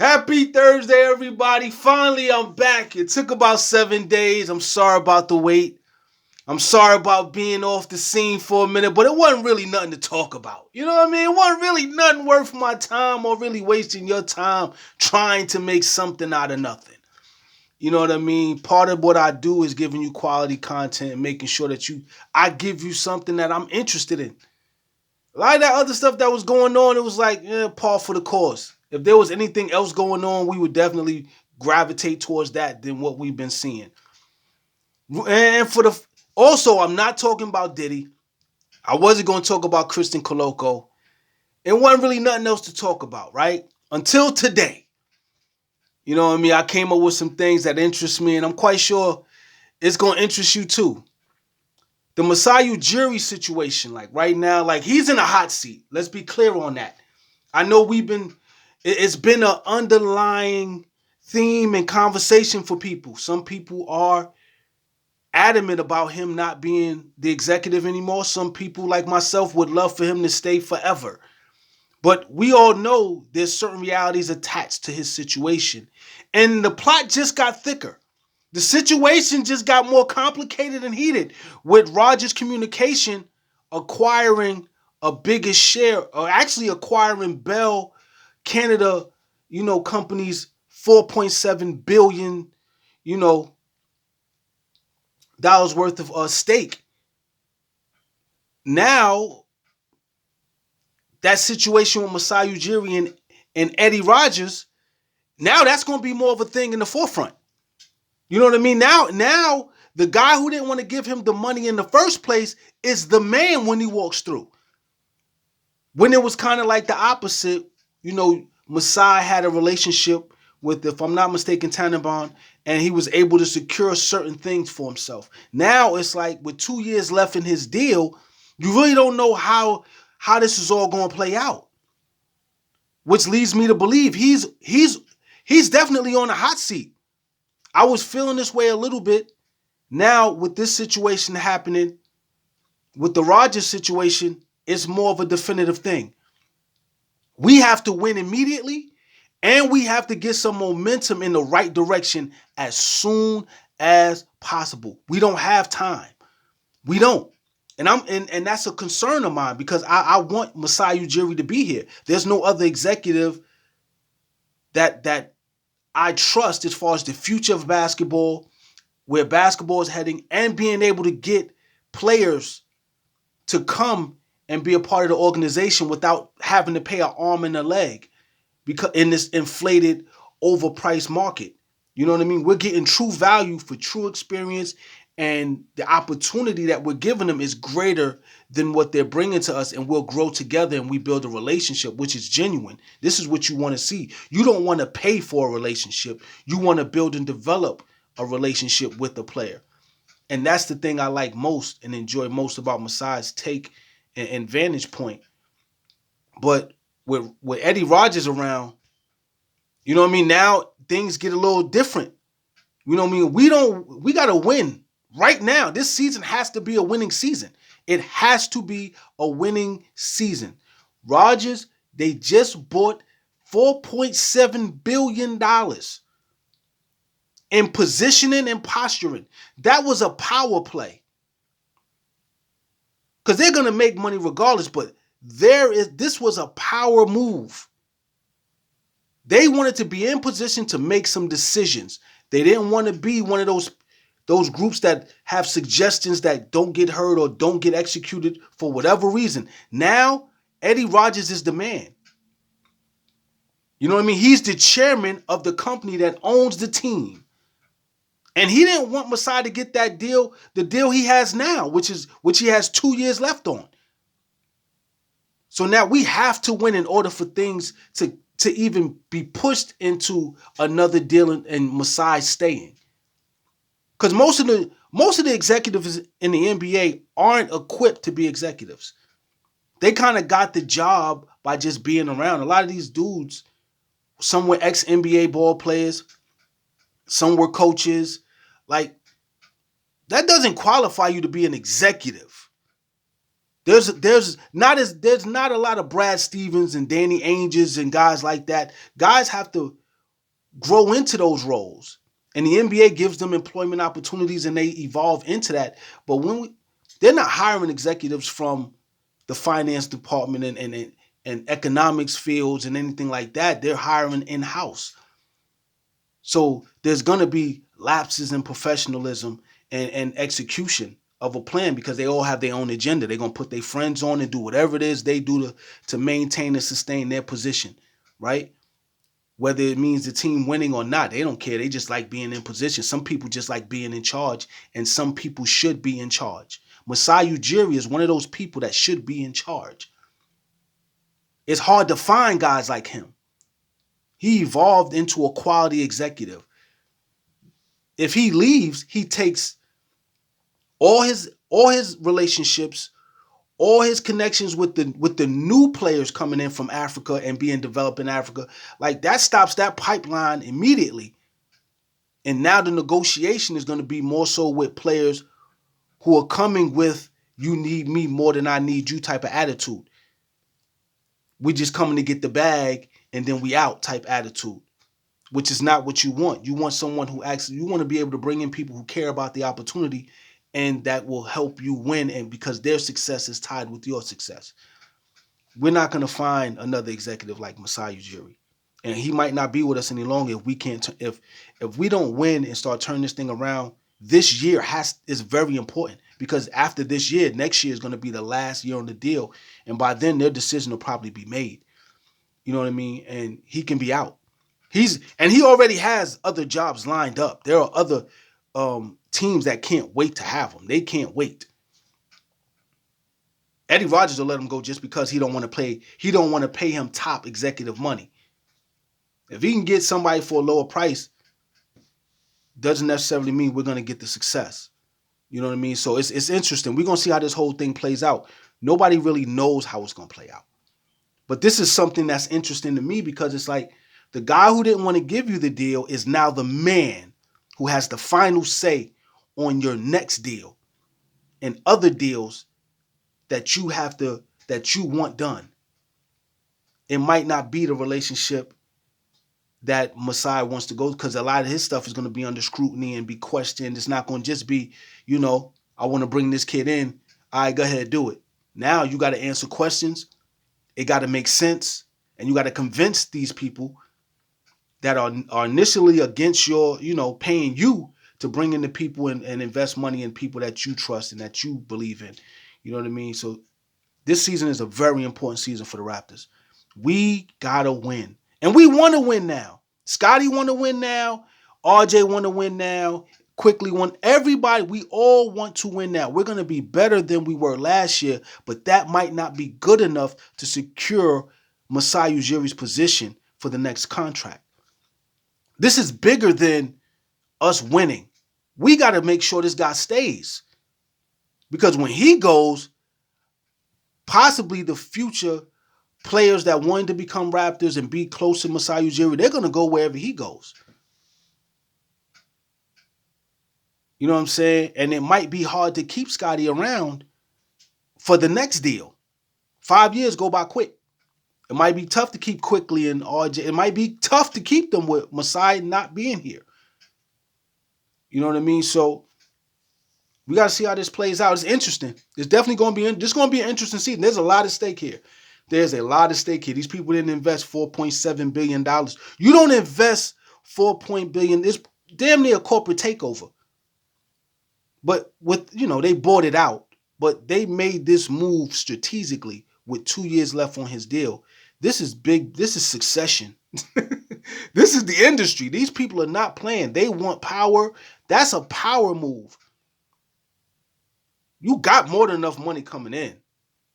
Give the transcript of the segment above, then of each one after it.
Happy Thursday, everybody. Finally, I'm back. It took about 7 days. I'm sorry about the wait. I'm sorry about being off the scene for a minute, but it wasn't really nothing to talk about. You know what I mean? It wasn't really nothing worth my time or really wasting your time trying to make something out of nothing. You know what I mean? Part of what I do is giving you quality content and making sure that I give you something that I'm interested in. A lot of that other stuff that was going on, it was like, par for the course. If there was anything else going on, we would definitely gravitate towards that than what we've been seeing. And also, I'm not talking about Diddy. I wasn't going to talk about Kristen Coloco. It wasn't really nothing else to talk about, right? Until today. You know what I mean? I came up with some things that interest me, and I'm quite sure it's going to interest you too. The Masai Ujiri situation, like right now, like he's in a hot seat. Let's be clear on that. I know it's been an underlying theme and conversation for people. Some people are adamant about him not being the executive anymore. Some people, like myself, would love for him to stay forever. But we all know there's certain realities attached to his situation. And the plot just got thicker. The situation just got more complicated and heated with Rogers Communication acquiring a bigger share, or actually acquiring Bell Canada, companies 4.7 billion, dollars worth of stake. Now, that situation with Masai Ujiri and Eddie Rogers, now that's going to be more of a thing in the forefront. You know what I mean? Now the guy who didn't want to give him the money in the first place is the man when he walks through. When it was kind of like the opposite, Masai had a relationship with, if I'm not mistaken, Tannenbaum, and he was able to secure certain things for himself. Now it's like with 2 years left in his deal, you really don't know how this is all going to play out. Which leads me to believe he's definitely on a hot seat. I was feeling this way a little bit. Now, with this situation happening, with the Rogers situation, it's more of a definitive thing. We have to win immediately, and we have to get some momentum in the right direction as soon as possible. We don't have time. We don't. And that's a concern of mine because I want Masai Ujiri to be here. There's no other executive that I trust as far as the future of basketball, where basketball is heading, and being able to get players to come and be a part of the organization without having to pay an arm and a leg because in this inflated, overpriced market. You know what I mean? We're getting true value for true experience, and the opportunity that we're giving them is greater than what they're bringing to us, and we'll grow together and we build a relationship, which is genuine. This is what you want to see. You don't want to pay for a relationship. You want to build and develop a relationship with the player. And that's the thing I like most and enjoy most about Masai's take and vantage point. But with Eddie Rogers around, you know what I mean? Now things get a little different. You know what I mean? We got to win right now. This season has to be a winning season. It has to be a winning season. Rogers, they just bought $4.7 billion in positioning and posturing. That was a power play. Because they're going to make money regardless, but this was a power move. They wanted to be in position to make some decisions. They didn't want to be one of those groups that have suggestions that don't get heard or don't get executed for whatever reason. Now, Eddie Rogers is the man. You know what I mean? He's the chairman of the company that owns the team. And he didn't want Masai to get that deal, the deal he has now, which he has 2 years left on. So now we have to win in order for things to even be pushed into another deal and Masai staying. Because most of the executives in the NBA aren't equipped to be executives. They kind of got the job by just being around. A lot of these dudes, some were ex-NBA ball players, some were coaches. Like, that doesn't qualify you to be an executive. There's not a lot of Brad Stevens and Danny Ainges and guys like that. Guys have to grow into those roles. And the NBA gives them employment opportunities and they evolve into that. But they're not hiring executives from the finance department and economics fields and anything like that. They're hiring in-house. So there's going to be lapses in professionalism and execution of a plan because they all have their own agenda. They're going to put their friends on and do whatever it is they do to maintain and sustain their position, right? Whether it means the team winning or not, they don't care. They just like being in position. Some people just like being in charge, and some people should be in charge. Masai Ujiri is one of those people that should be in charge. It's hard to find guys like him. He evolved into a quality executive. If he leaves, he takes all his relationships, all his connections with the new players coming in from Africa and being developed in Africa. Like that stops that pipeline immediately. And now the negotiation is going to be more so with players who are coming with you need me more than I need you type of attitude. We just coming to get the bag and then we out type attitude, which is not what you want. You want someone who actually, you want to be able to bring in people who care about the opportunity and that will help you win, and because their success is tied with your success. We're not going to find another executive like Masai Ujiri. And he might not be with us any longer if we can't if we don't win and start turning this thing around. This year is very important because after this year, next year is going to be the last year on the deal, and by then their decision will probably be made. You know what I mean? And he can be out. He already has other jobs lined up. There are other teams that can't wait to have him. They can't wait. Eddie Rogers will let him go just because he don't want to pay. He don't want to pay him top executive money. If he can get somebody for a lower price, doesn't necessarily mean we're going to get the success. You know what I mean? So it's interesting. We're going to see how this whole thing plays out. Nobody really knows how it's going to play out. But this is something that's interesting to me because it's like the guy who didn't want to give you the deal is now the man who has the final say on your next deal and other deals that you want done. It might not be the relationship that Masai wants to go because a lot of his stuff is going to be under scrutiny and be questioned. It's not going to just be, I want to bring this kid in. All right, go ahead, do it. Now you got to answer questions. It got to make sense. And you got to convince these people that are initially against your, paying you to bring in the people and invest money in people that you trust and that you believe in. You know what I mean? So this season is a very important season for the Raptors. We got to win. And we want to win now. Scotty want to win now. RJ want to win now. Quickly want everybody. We all want to win now. We're going to be better than we were last year, but that might not be good enough to secure Masai Ujiri's position for the next contract. This is bigger than us winning. We got to make sure this guy stays. Because when he goes, possibly the future players that wanted to become Raptors and be close to Masai Ujiri, they're going to go wherever he goes. You know what I'm saying? And it might be hard to keep Scotty around for the next deal. 5 years go by quick. It might be tough to keep Quickly and RJ. It might be tough to keep them with Masai not being here. You know what I mean? So we got to see how this plays out. It's interesting. It's definitely going to be an interesting season. There's a lot at stake here. There's a lot at stake here. These people didn't invest $4.7 billion. You don't invest $4 billion. It's damn near a corporate takeover. But they bought it out. But they made this move strategically with 2 years left on his deal. This is big. This is succession. This is the industry. These people are not playing. They want power. That's a power move. You got more than enough money coming in.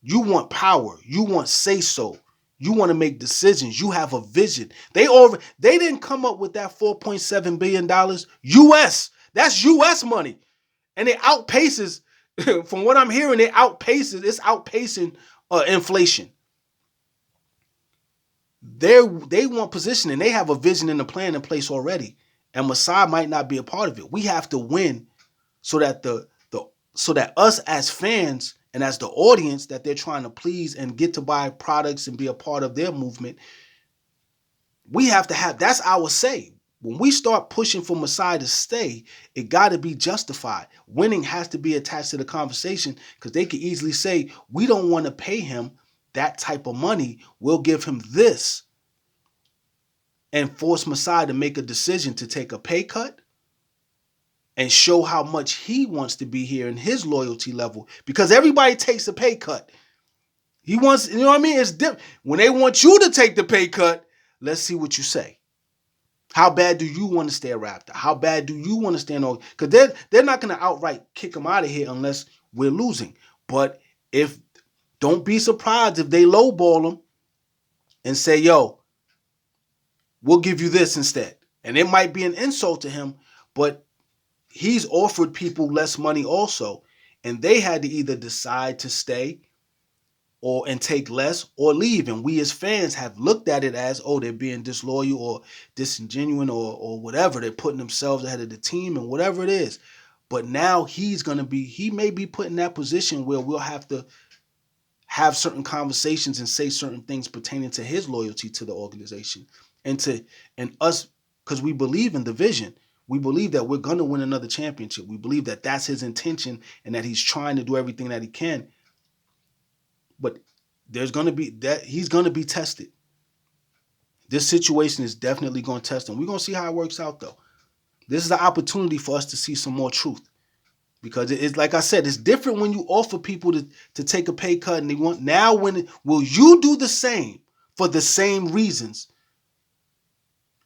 You want power. You want say-so. You want to make decisions. You have a vision. They didn't come up with that $4.7 billion U.S. That's U.S. money. And it outpaces, from what I'm hearing, it's outpacing inflation. They want positioning. They have a vision and a plan in place already. And Masai might not be a part of it. We have to win so that so that us as fans and as the audience that they're trying to please and get to buy products and be a part of their movement, we have to have, that's our say. When we start pushing for Masai to stay, it got to be justified. Winning has to be attached to the conversation because they could easily say, we don't want to pay him that type of money. We'll give him this and force Masai to make a decision to take a pay cut and show how much he wants to be here and his loyalty level, because everybody takes a pay cut. He wants, you know what I mean? It's different. When they want you to take the pay cut, let's see what you say. How bad do you want to stay a Raptor? How bad do you want to stand on? Because they're not going to outright kick him out of here unless we're losing. But don't be surprised if they lowball him and say, yo, we'll give you this instead. And it might be an insult to him, but he's offered people less money also. And they had to either decide to stay and take less or leave. And we as fans have looked at it as, oh, they're being disloyal or disingenuous or whatever. They're putting themselves ahead of the team and whatever it is. But now he may be put in that position where we'll have to have certain conversations and say certain things pertaining to his loyalty to the organization and us, because we believe in the vision. We believe that we're going to win another championship. We believe that that's his intention and that he's trying to do everything that he can. But he's going to be tested. This situation is definitely going to test him. We're going to see how it works out, though. This is an opportunity for us to see some more truth. Because it's like I said, it's different when you offer people to take a pay cut and they want. Now, will you do the same for the same reasons?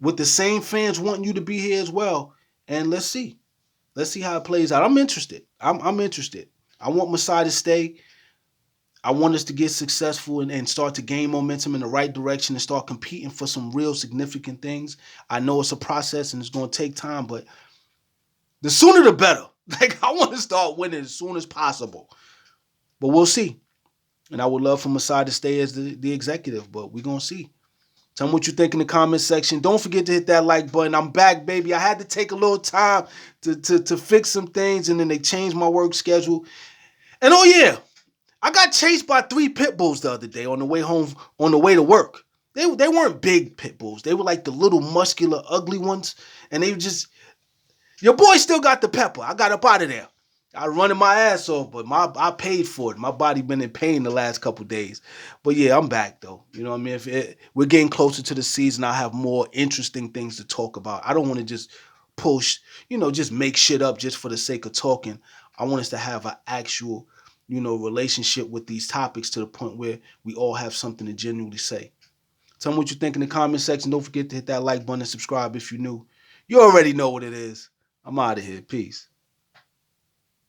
With the same fans wanting you to be here as well. And let's see. Let's see how it plays out. I'm interested. I'm interested. I want Masai to stay. I want us to get successful and start to gain momentum in the right direction and start competing for some real significant things. I know it's a process and it's going to take time, but the sooner the better. Like, I want to start winning as soon as possible. But we'll see. And I would love for Masai to stay as the executive, but we're going to see. Tell me what you think in the comment section. Don't forget to hit that like button. I'm back, baby. I had to take a little time to fix some things, and then they changed my work schedule. And oh yeah, I got chased by 3 pit bulls the other day on the way home, on the way to work. They weren't big pit bulls. They were like the little muscular, ugly ones. And they just, your boy still got the pepper. I got up out of there. I was running my ass off, but I paid for it. My body been in pain the last couple days. But yeah, I'm back though. You know what I mean? We're getting closer to the season. I'll have more interesting things to talk about. I don't want to just push, just make shit up just for the sake of talking. I want us to have an actual, relationship with these topics to the point where we all have something to genuinely say. Tell me what you think in the comment section. Don't forget to hit that like button and subscribe if you're new. You already know what it is. I'm out of here. Peace.